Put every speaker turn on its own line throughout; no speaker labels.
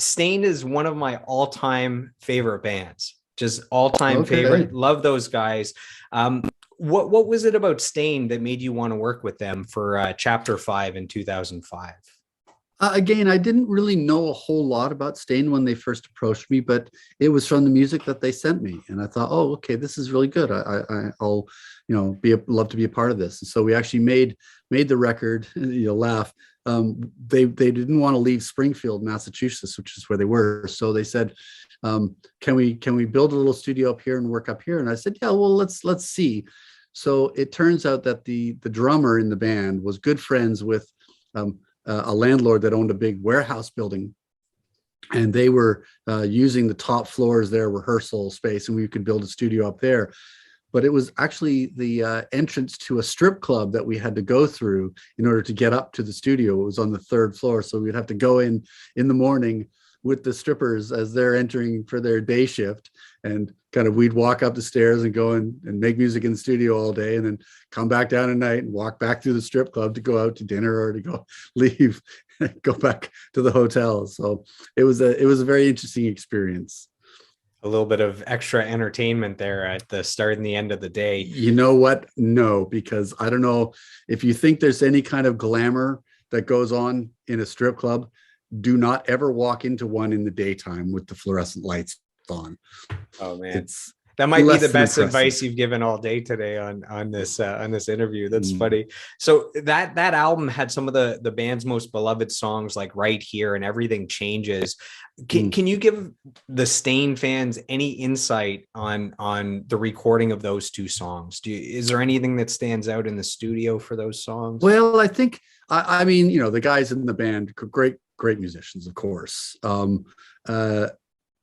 Stain is one of my all-time favorite bands. Just all-time
Okay.
favorite. Love those guys. What was it about Stain that made you want to work with them for Chapter 5 in 2005?
Again, I didn't really know a whole lot about Stain when they first approached me, but it was from the music that they sent me, and I thought, oh, okay, this is really good. I'll, love to be a part of this. And so we actually made the record. You'll laugh. They didn't want to leave Springfield, Massachusetts, which is where they were. So they said, can we build a little studio up here and work up here? And I said, yeah, well, let's see. So it turns out that the drummer in the band was good friends with a landlord that owned a big warehouse building, and they were using the top floor as their rehearsal space, and we could build a studio up there. But it was actually the entrance to a strip club that we had to go through in order to get up to the studio. It was on the third floor, so we'd have to go in the morning with the strippers as they're entering for their day shift, and kind of we'd walk up the stairs and go and make music in the studio all day, and then come back down at night and walk back through the strip club to go out to dinner or to go leave, go back to the hotel. So it was a very interesting experience.
A little bit of extra entertainment there at the start and the end of the day.
You know what? No, because I don't know if you think there's any kind of glamour that goes on in a strip club. Do not ever walk into one in the daytime with the fluorescent lights on.
Oh man,
It's
that might be the best
impressive
advice you've given all day today on this interview. That's
Mm.
funny. So that album had some of the band's most beloved songs, like Right Here and Everything Changes.
Mm.
Can you give the Stain fans any insight on the recording of those two songs? Is there anything that stands out in the studio for those songs?
Well, I think I mean, the guys in the band, great musicians, of course.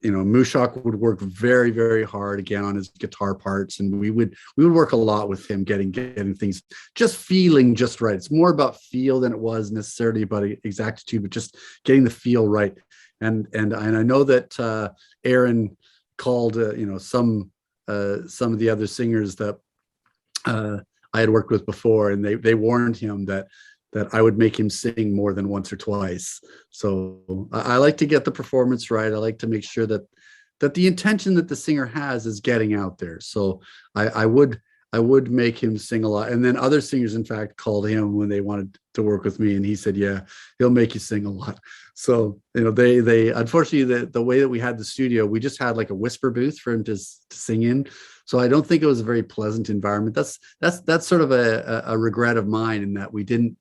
Mushak would work very, very hard again on his guitar parts, and we would work a lot with him getting things just feeling just right. It's more about feel than it was necessarily about exactitude, but just getting the feel right. And I know that Aaron called some of the other singers that I had worked with before, and they warned him that I would make him sing more than once or twice. So I like to get the performance right. I like to make sure that the intention that the singer has is getting out there. So I would make him sing a lot. And then other singers, in fact, called him when they wanted to work with me, and he said, yeah, he'll make you sing a lot. So, they unfortunately, the way that we had the studio, we just had like a whisper booth for him to sing in. So I don't think it was a very pleasant environment. That's sort of a regret of mine, in that we didn't,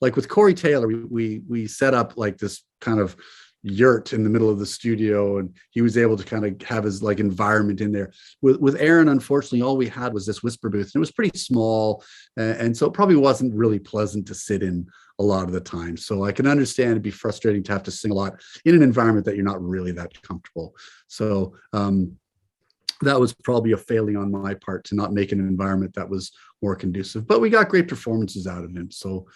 like with Corey Taylor, we set up like this kind of yurt in the middle of the studio, and he was able to kind of have his like environment in there. With Aaron, unfortunately, all we had was this whisper booth, and it was pretty small, and so it probably wasn't really pleasant to sit in a lot of the time. So I can understand it'd be frustrating to have to sing a lot in an environment that you're not really that comfortable. So that was probably a failing on my part to not make an environment that was more conducive, but we got great performances out of him. So,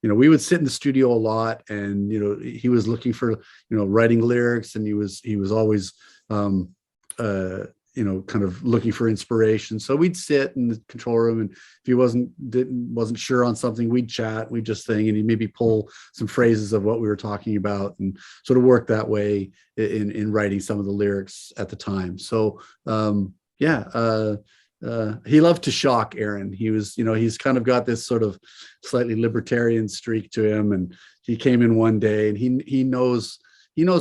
we would sit in the studio a lot, and, he was looking for, writing lyrics, and he was always, kind of looking for inspiration. So we'd sit in the control room, and if he wasn't sure on something, we'd chat, we'd just sing, and he'd maybe pull some phrases of what we were talking about, and sort of work that way in writing some of the lyrics at the time. So he loved to shock Aaron. He was, he's kind of got this sort of slightly libertarian streak to him, and he came in one day, and he knows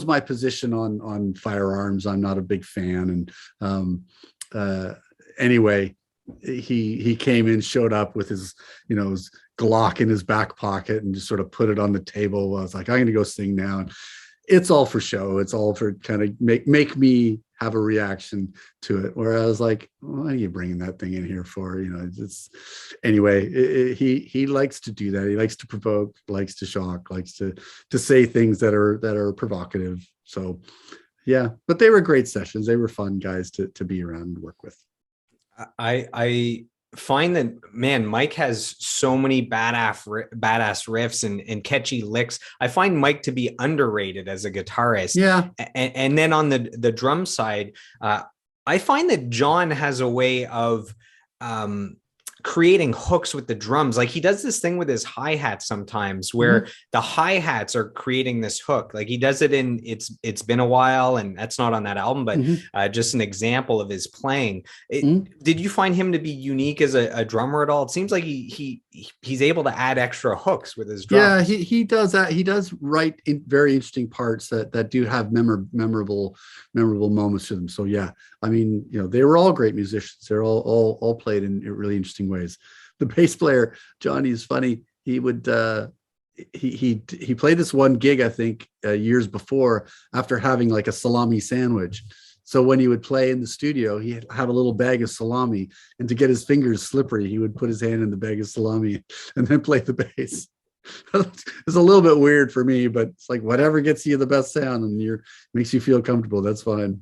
my position on firearms. I'm not a big fan. And anyway, he came in, showed up with his Glock in his back pocket, and just sort of put it on the table. I was like, I'm going to go sing now. And it's all for show. It's all for kind of make me have a reaction to it. Where I was like, what are you bringing that thing in here for? Anyway, he likes to do that. He likes to provoke, likes to shock, likes to say things that are provocative. So yeah, but they were great sessions. They were fun guys to be around and work with.
I find that, man, Mike has so many badass riffs and catchy licks. I find Mike to be underrated as a guitarist.
Yeah.
And then on the drum side, I find that John has a way of creating hooks with the drums. Like he does this thing with his hi-hat sometimes where the hi-hats are creating this hook. Like he does it in It's Been a While, and that's not on that album, but just an example of his playing. Did you find him to be unique as a drummer at all? It seems like he's able to add extra hooks with his drums.
Yeah, he does that. He does write in very interesting parts that do have memorable moments to them. So yeah, I mean, you know, they were all great musicians. They're all played in really interesting ways. The bass player, Johnny, is funny. He would he played this one gig, I think, years before, after having like a salami sandwich. So when he would play in the studio, he had a little bag of salami, and to get his fingers slippery, he would put his hand in the bag of salami and then play the bass. It's a little bit weird for me, but it's like whatever gets you the best sound and makes you feel comfortable, that's fine.